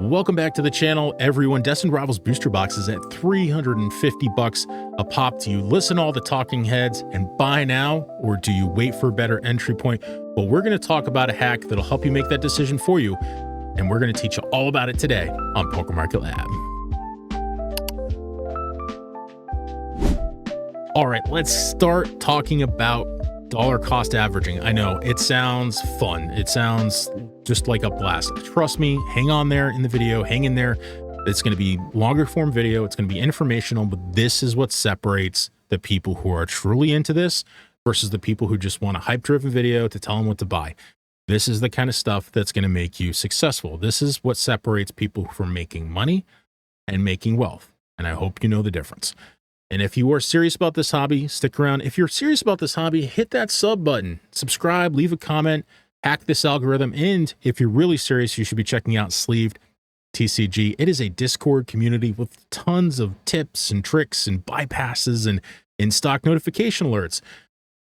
Welcome back to the channel, everyone. Destined Rivals booster boxes at $350 a pop. Do you listen to all the talking heads and buy now, or do you wait for a better entry point? Well, we're going to talk about a hack that'll help you make that decision for you, and we're going to teach you all about it today on PokeMarketLab. All right, let's start talking about dollar cost averaging. I know it sounds fun. It sounds just like a blast. Trust me, hang on there in the video, hang in there. It's going to be longer form video. It's going to be informational, but this is what separates the people who are truly into this versus the people who just want a hype driven video to tell them what to buy. This is the kind of stuff that's going to make you successful. This is what separates people from making money and making wealth. And I hope you know the difference. And if you are serious about this hobby, stick around. If you're serious about this hobby, hit that sub button, subscribe, leave a comment, hack this algorithm. And if you're really serious, you should be checking out Sleeved TCG. It is a Discord community with tons of tips and tricks and bypasses and in-stock notification alerts.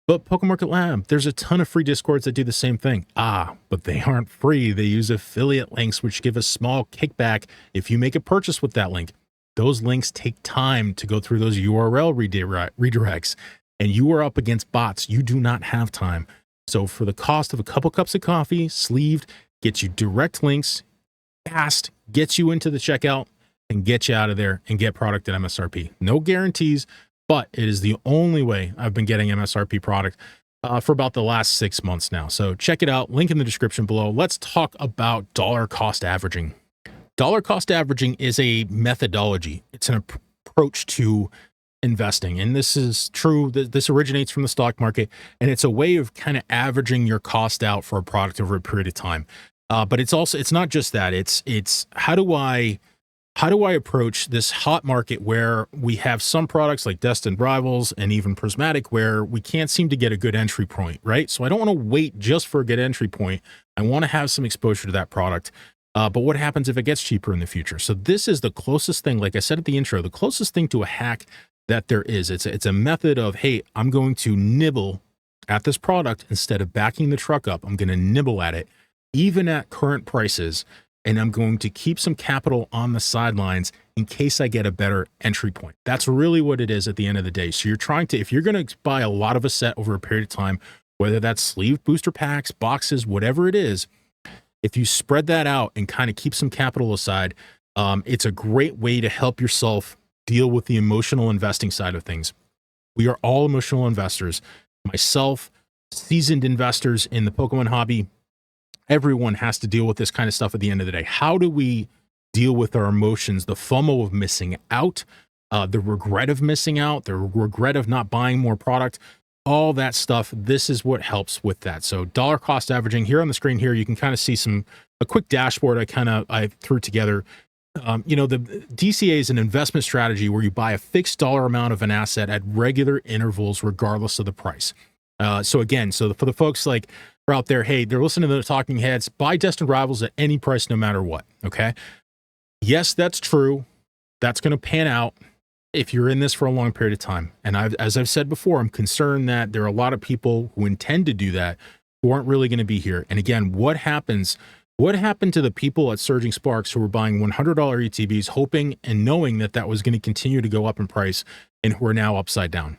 But PokeMarketLab, there's a ton of free Discords that do the same thing. But they aren't free. They use affiliate links, which give a small kickback if you make a purchase with that link. Those links take time to go through those URL redirects, and you are up against bots. You do not have time. So for the cost of a couple cups of coffee, Sleeved gets you direct links, fast, gets you into the checkout, and get you out of there and get product at MSRP. No guarantees, but it is the only way I've been getting MSRP product for about the last 6 months now. So check it out. Link in the description below. Let's talk about dollar cost averaging. Dollar cost averaging is a methodology. It's an approach to investing. And this is true. This originates from the stock market, and it's a way of kind of averaging your cost out for a product over a period of time. But it's not just that. It's how do I approach this hot market where we have some products like Destined Rivals and even Prismatic where we can't seem to get a good entry point, right? So I don't want to wait just for a good entry point. I want to have some exposure to that product. But what happens if it gets cheaper in the future? So this is the closest thing, like I said at the intro, the closest thing to a hack that there is. It's a method of, hey, I'm going to nibble at this product instead of backing the truck up. I'm going to nibble at it, even at current prices, and I'm going to keep some capital on the sidelines in case I get a better entry point. That's really what it is at the end of the day. So you're trying to, if you're going to buy a lot of a set over a period of time, whether that's sleeve booster packs, boxes, whatever it is, if you spread that out and kind of keep some capital aside, it's a great way to help yourself deal with the emotional investing side of things. We are all emotional investors. Myself, seasoned investors in the Pokemon hobby, everyone has to deal with this kind of stuff at the end of the day. How do we deal with our emotions, the FOMO of missing out, the regret of missing out, the regret of not buying more product? All that stuff, this is what helps with that. So dollar cost averaging here on the screen here, you can kind of see a quick dashboard I threw together. The DCA is an investment strategy where you buy a fixed dollar amount of an asset at regular intervals, regardless of the price. So for the folks like are out there, hey, they're listening to the talking heads, buy Destined Rivals at any price, no matter what. Okay. Yes, that's true. That's going to pan out if you're in this for a long period of time. And as I've said before, I'm concerned that there are a lot of people who intend to do that who aren't really going to be here. And again, what happened to the people at Surging Sparks who were buying $100 ETBs, hoping and knowing that that was going to continue to go up in price, and who are now upside down?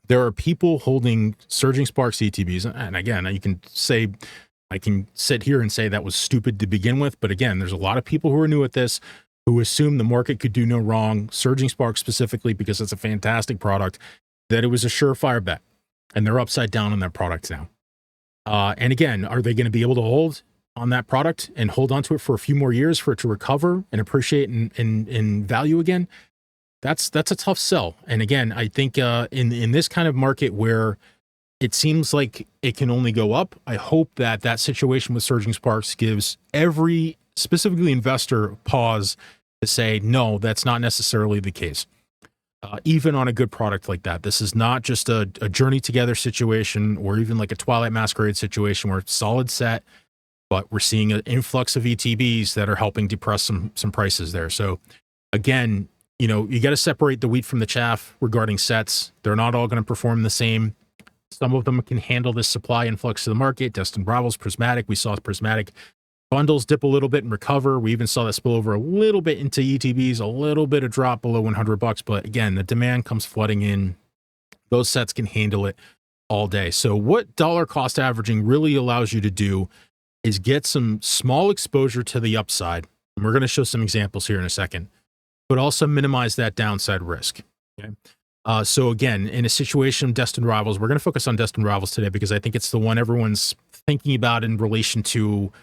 There are people holding Surging Sparks ETBs. And again, I can sit here and say that was stupid to begin with. But again, there's a lot of people who are new at this, who assume the market could do no wrong, Surging Sparks specifically, because it's a fantastic product, that it was a surefire bet, and they're upside down on their products now. And again, are they going to be able to hold on that product and hold on to it for a few more years for it to recover and appreciate in value again? That's a tough sell. And again, I think in this kind of market where it seems like it can only go up, I hope that situation with Surging Sparks gives every specifically investor pause to say, no, that's not necessarily the case. Even on a good product like that, this is not just a journey together situation, or even like a Twilight Masquerade situation where it's solid set, but we're seeing an influx of ETBs that are helping depress some prices there. So again, you got to separate the wheat from the chaff regarding sets. They're not all going to perform the same. Some of them can handle this supply influx to the market. Destined Rivals, Prismatic. We saw Prismatic Bundles dip a little bit and recover. We even saw that spill over a little bit into ETBs, a little bit of drop below $100. But again, the demand comes flooding in. Those sets can handle it all day. So what dollar cost averaging really allows you to do is get some small exposure to the upside. And we're going to show some examples here in a second, but also minimize that downside risk. Okay. So again, in a situation of destined rivals, we're going to focus on destined rivals today because I think it's the one everyone's thinking about in relation to.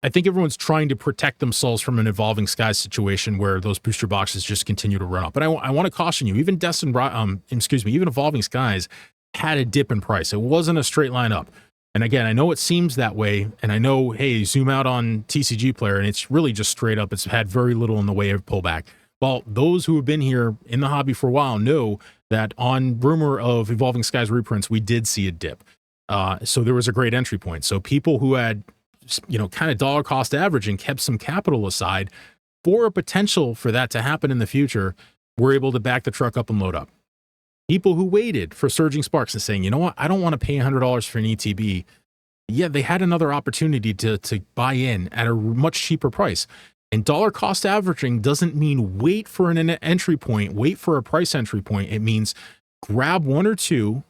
I think everyone's trying to protect themselves from an evolving skies situation where those booster boxes just continue to run up. But I want to caution you, even even evolving skies had a dip in price. It wasn't a straight line up. And again, I know it seems that way. And I know, hey, zoom out on TCG player and it's really just straight up. It's had very little in the way of pullback. Well, those who have been here in the hobby for a while know that on rumor of evolving skies reprints, we did see a dip. So there was a great entry point. So people who had, kind of dollar cost average and kept some capital aside for a potential for that to happen in the future, were able to back the truck up and load up. People who waited for surging sparks and saying, you know what, I don't want to pay $100 for an ETB. Yeah, they had another opportunity to buy in at a much cheaper price. And dollar cost averaging doesn't mean wait for an entry point, wait for a price entry point. It means grab one or two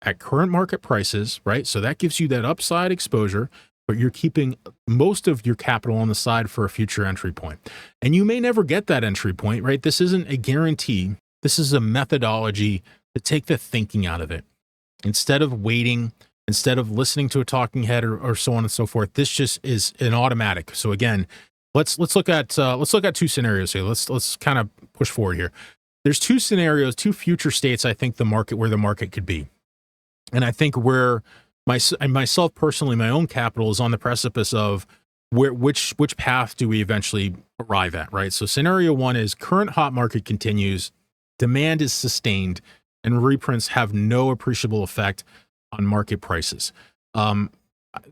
at current market prices, right? So that gives you that upside exposure, but you're keeping most of your capital on the side for a future entry point. And you may never get that entry point, right? This isn't a guarantee. This is a methodology to take the thinking out of it. Instead of waiting, instead of listening to a talking head or so on and so forth, this just is an automatic. So again, let's look at two scenarios here. Let's kind of push forward here. There's two scenarios, two future states. I think where the market could be, and I think where myself personally, my own capital is on the precipice of which path do we eventually arrive at, right? So scenario one is current hot market continues, demand is sustained, and reprints have no appreciable effect on market prices.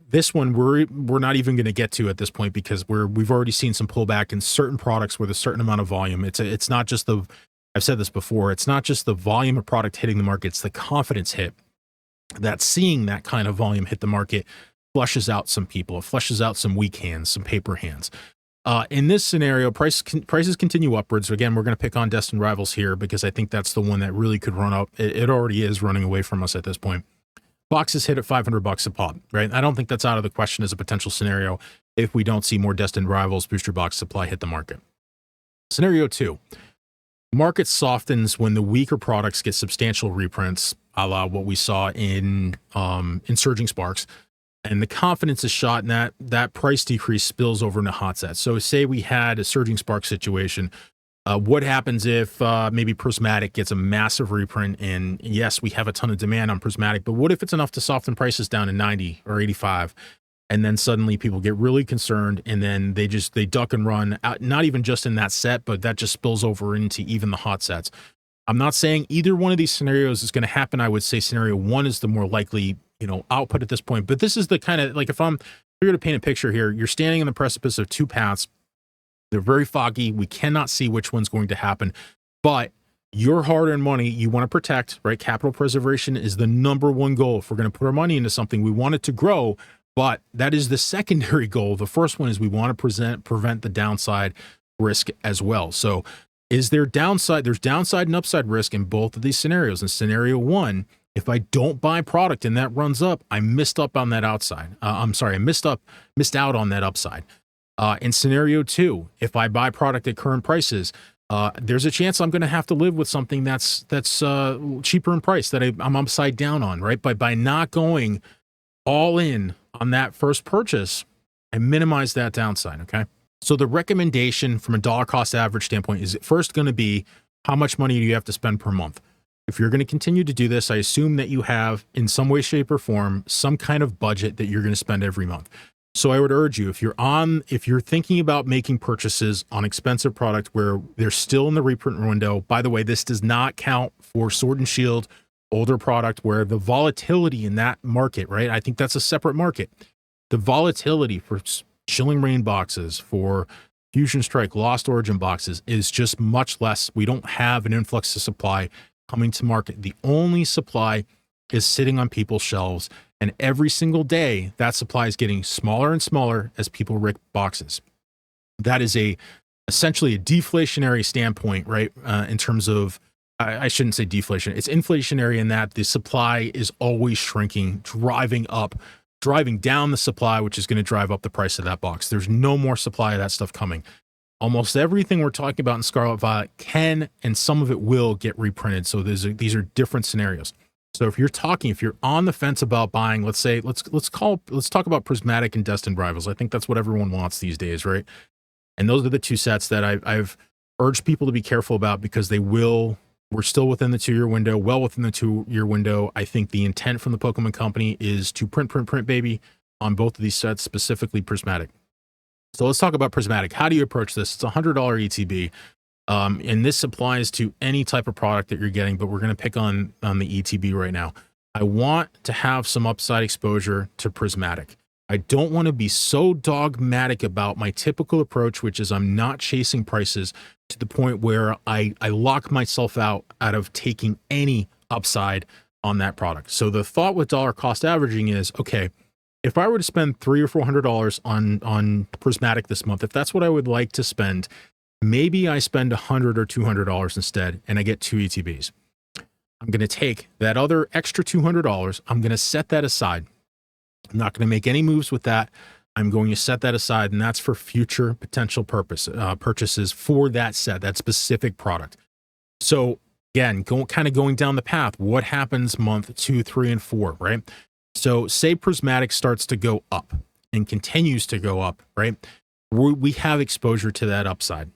This one we're not even going to get to at this point because we've already seen some pullback in certain products with a certain amount of volume. It's not just I've said this before, it's not just the volume of product hitting the market, it's the confidence hit that seeing that kind of volume hit the market flushes out some people. It flushes out some weak hands, some paper hands. In this scenario, prices continue upwards. So again, we're going to pick on destined rivals here because I think that's the one that really could run up. It already is running away from us at this point. Boxes hit at $500 a pop, right? I don't think that's out of the question as a potential scenario if we don't see more destined rivals booster box supply hit the market. Scenario two, market softens when the weaker products get substantial reprints, a la what we saw in Surging Sparks, and the confidence is shot and that price decrease spills over into hot sets. So say we had a Surging Spark situation. What happens if maybe Prismatic gets a massive reprint and yes, we have a ton of demand on Prismatic, but what if it's enough to soften prices down to 90 or 85? And then suddenly people get really concerned and then they duck and run out, not even just in that set, but that just spills over into even the hot sets. I'm not saying either one of these scenarios is going to happen. I would say scenario one is the more likely, output at this point, but this is the kind of like, if you're going to paint a picture here, you're standing on the precipice of two paths. They're very foggy. We cannot see which one's going to happen, but your hard-earned money, you want to protect, right? Capital preservation is the number one goal. If we're going to put our money into something, we want it to grow, but that is the secondary goal. The first one is we want to prevent the downside risk as well. So is there downside? There's downside and upside risk in both of these scenarios. In scenario one, if I don't buy product and that runs up, I missed up on that outside. I missed out on that upside. In scenario two, if I buy product at current prices, there's a chance I'm going to have to live with something that's cheaper in price that I'm upside down on, right? But by not going all in on that first purchase, I minimize that downside, okay? So the recommendation from a dollar cost average standpoint is first going to be how much money do you have to spend per month? If you're going to continue to do this, I assume that you have in some way, shape, or form some kind of budget that you're going to spend every month. So I would urge you, if you're thinking about making purchases on expensive product where they're still in the reprint window, by the way, this does not count for Sword and Shield, older product where the volatility in that market, right? I think that's a separate market. The volatility for Chilling Reign boxes, for Fusion Strike, Lost Origin boxes is just much less. We don't have an influx of supply coming to market. The only supply is sitting on people's shelves. And every single day, that supply is getting smaller and smaller as people rig boxes. That is essentially a deflationary standpoint, right? In terms of, I shouldn't say deflation. It's inflationary in that the supply is always shrinking, driving down the supply, which is going to drive up the price of that box. There's no more supply of that stuff coming. Almost everything we're talking about in Scarlet Violet can, and some of it will, get reprinted. So these are different scenarios. So if you're on the fence about buying, let's talk about Prismatic and Destined Rivals. I think that's what everyone wants these days, right? And those are the two sets that I've urged people to be careful about, because we're still within the 2-year window, well within the 2-year window. I think the intent from the Pokemon Company is to print, baby, on both of these sets, specifically Prismatic. So let's talk about Prismatic. How do you approach this? It's a $100 ETB. And this applies to any type of product that you're getting, but we're going to pick on the ETB right now. I want to have some upside exposure to Prismatic. I don't want to be so dogmatic about my typical approach, which is I'm not chasing prices to the point where I lock myself out of taking any upside on that product. So the thought with dollar cost averaging is, okay, if I were to spend $300 or $400 on Prismatic this month, if that's what I would like to spend, maybe I spend $100 or $200 instead, and I get 2 ETBs. I'm going to take that other extra $200. I'm going to set that aside. I'm not going to make any moves with that. I'm going to set that aside, and that's for future potential purchases for that set, that specific product. So again, going down the path, what happens month 2, 3, and 4, right? So say Prismatic starts to go up and continues to go up, right? We have exposure to that upside.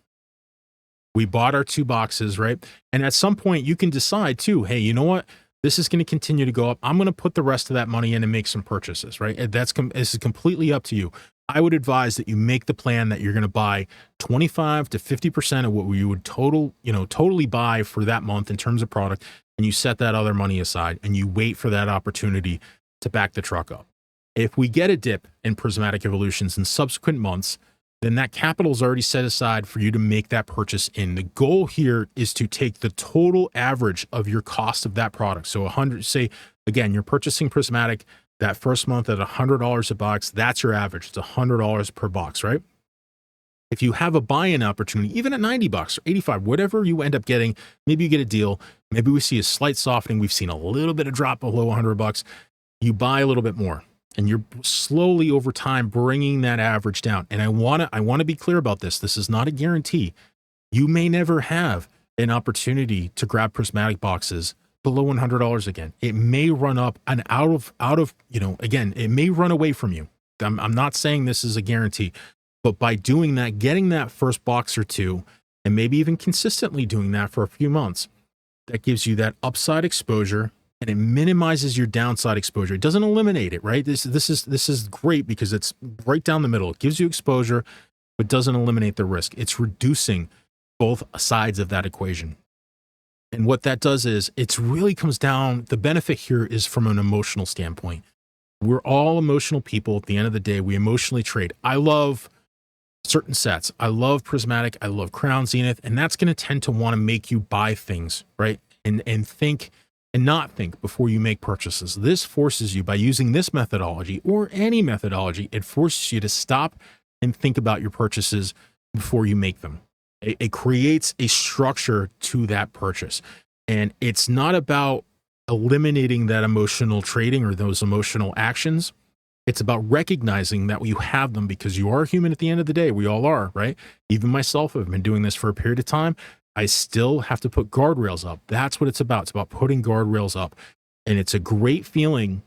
We bought our 2 boxes, right? And at some point you can decide too, hey, you know what? This is going to continue to go up. I'm going to put the rest of that money in and make some purchases, right? This is completely up to you. I would advise that you make the plan that you're going to buy 25 to 50% of what you would totally buy for that month in terms of product, and you set that other money aside and you wait for that opportunity to back the truck up. If we get a dip in Prismatic Evolutions in subsequent months, then that capital is already set aside for you to make that purchase in. The goal here is to take the total average of your cost of that product. So 100, say again, you're purchasing Prismatic that first month at $100 a box. That's your average. It's $100 per box, right? If you have a buy-in opportunity, even at $90 or $85, whatever you end up getting, maybe you get a deal. Maybe we see a slight softening. We've seen a little bit of drop below $100. You buy a little bit more. And you're slowly over time bringing that average down. And I want to be clear about this. This is not a guarantee. You may never have an opportunity to grab Prismatic boxes below $100 again. It may run up and out of again, it may run away from you. I'm not saying this is a guarantee, but by doing that, getting that first box or 2, and maybe even consistently doing that for a few months, that gives you that upside exposure. And it minimizes your downside exposure. It doesn't eliminate it, right? This is great because it's right down the middle. It gives you exposure, but doesn't eliminate the risk. It's reducing both sides of that equation. And what that does is it really comes down, the benefit here is from an emotional standpoint. We're all emotional people. At the end of the day, we emotionally trade. I love certain sets. I love Prismatic. I love Crown Zenith. And that's going to tend to want to make you buy things, right? And think and not think before you make purchases. This forces you, by using this methodology or any methodology, it forces you to stop and think about your purchases before you make them. It creates a structure to that purchase. And it's not about eliminating that emotional trading or those emotional actions. It's about recognizing that you have them, because you are human at the end of the day. We all are, right? Even myself, I've been doing this for a period of time. I still have to put guardrails up. That's what it's about. It's about putting guardrails up. And it's a great feeling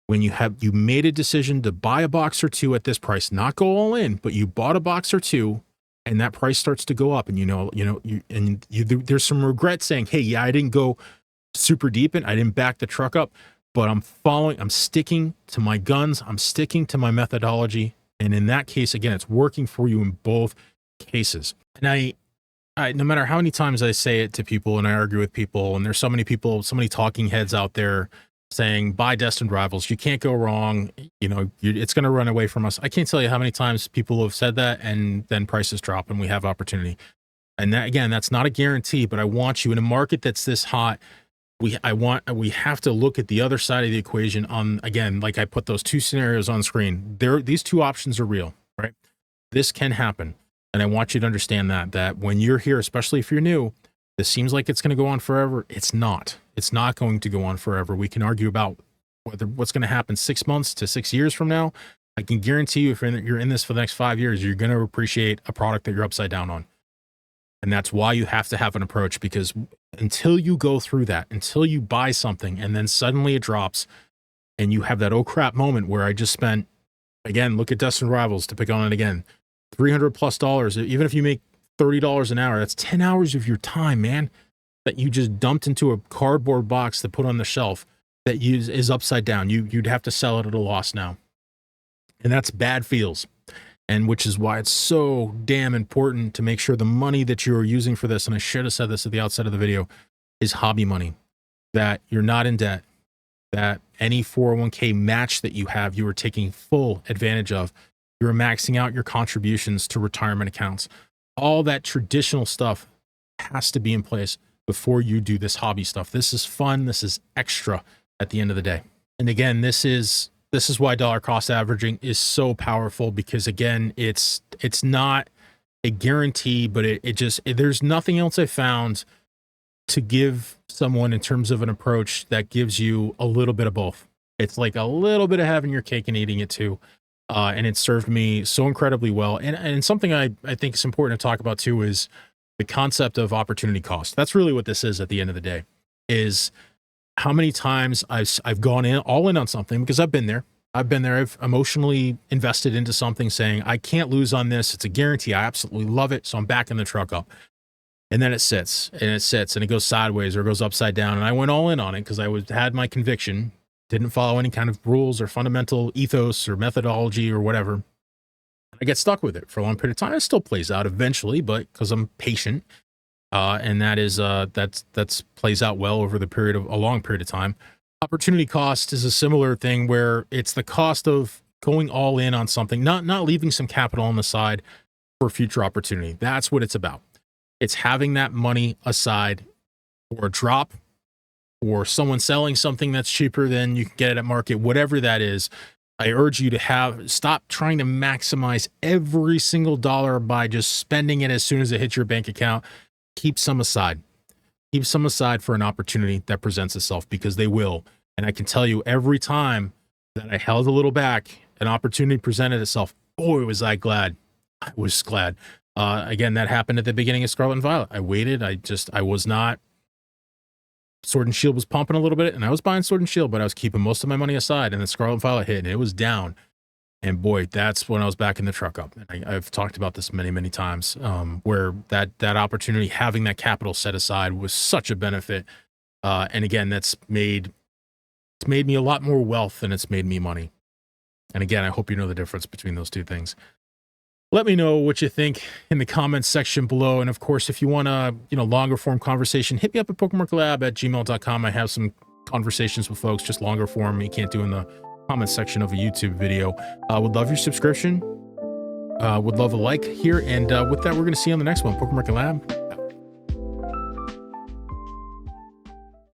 when you made a decision to buy a box or 2 at this price, not go all in, but you bought a box or 2 and that price starts to go up, and there's some regret saying, hey, yeah, I didn't go super deep and I didn't back the truck up, but I'm sticking to my guns. I'm sticking to my methodology. And in that case, again, it's working for you in both cases. And no matter how many times I say it to people and I argue with people, and there's so many people, so many talking heads out there saying, buy Destined Rivals, you can't go wrong, it's going to run away from us. I can't tell you how many times people have said that, and then prices drop and we have opportunity. And that, again, that's not a guarantee, but I want you in a market that's this hot, we have to look at the other side of the equation on, again, like I put those two scenarios on screen. These two options are real, right? This can happen. And I want you to understand that when you're here, especially if you're new, this seems like it's going to go on forever. It's not. It's not going to go on forever. We can argue about what's going to happen 6 months to 6 years from now. I can guarantee you if you're in this for the next 5 years, you're going to appreciate a product that you're upside down on. And that's why you have to have an approach, because until you go through that, until you buy something and then suddenly it drops and you have that oh crap moment where I just spent, again, look at Destined Rivals to pick on it again, $300+. Even if you make $30 an hour, that's 10 hours of your time, man, that you just dumped into a cardboard box to put on the shelf that is upside down. You'd have to sell it at a loss now. And that's bad feels. And which is why it's so damn important to make sure the money that you're using for this, and I should have said this at the outset of the video, is hobby money, that you're not in debt, that any 401k match that you have, you are taking full advantage of. You're maxing out your contributions to retirement accounts. All that traditional stuff has to be in place before you do this hobby stuff. This is fun. This is extra at the end of the day. And again, this is why dollar cost averaging is so powerful, because again, it's not a guarantee, but there's nothing else I found to give someone in terms of an approach that gives you a little bit of both. It's like a little bit of having your cake and eating it too. And it served me so incredibly well. And something I think is important to talk about too is the concept of opportunity cost. That's really what this is at the end of the day, is how many times I've gone all in on something, because I've been there. I've emotionally invested into something saying, I can't lose on this. It's a guarantee. I absolutely love it. So I'm backing the truck up. And then it sits and it goes sideways or it goes upside down. And I went all in on it because had my conviction, didn't follow any kind of rules or fundamental ethos or methodology or whatever. I get stuck with it for a long period of time. It still plays out eventually, but because I'm patient, and that's plays out well over a long period of time. Opportunity cost is a similar thing where it's the cost of going all in on something, not leaving some capital on the side for future opportunity. That's what it's about. It's having that money aside for a drop, or someone selling something that's cheaper than you can get it at market, whatever that is. I urge you to stop trying to maximize every single dollar by just spending it as soon as it hits your bank account. Keep some aside. Keep some aside for an opportunity that presents itself, because they will. And I can tell you, every time that I held a little back, an opportunity presented itself. Boy, was I glad. I was glad. Again, that happened at the beginning of Scarlet and Violet. I waited. I was not. Sword and Shield was pumping a little bit, and I was buying Sword and Shield, but I was keeping most of my money aside. And then Scarlet and Violet hit, and it was down. And boy, that's when I was backing the truck up. And I've talked about this many, many times, where that opportunity, having that capital set aside, was such a benefit. And again, it's made me a lot more wealth than it's made me money. And again, I hope you know the difference between those two things. Let me know what you think in the comments section below. And of course, if you want a longer form conversation, hit me up at PokeMarketLab@gmail.com. I have some conversations with folks, just longer form, you can't do in the comment section of a YouTube video. Would love your subscription. Would love a like here. And with that, we're going to see you on the next one. PokeMarketLab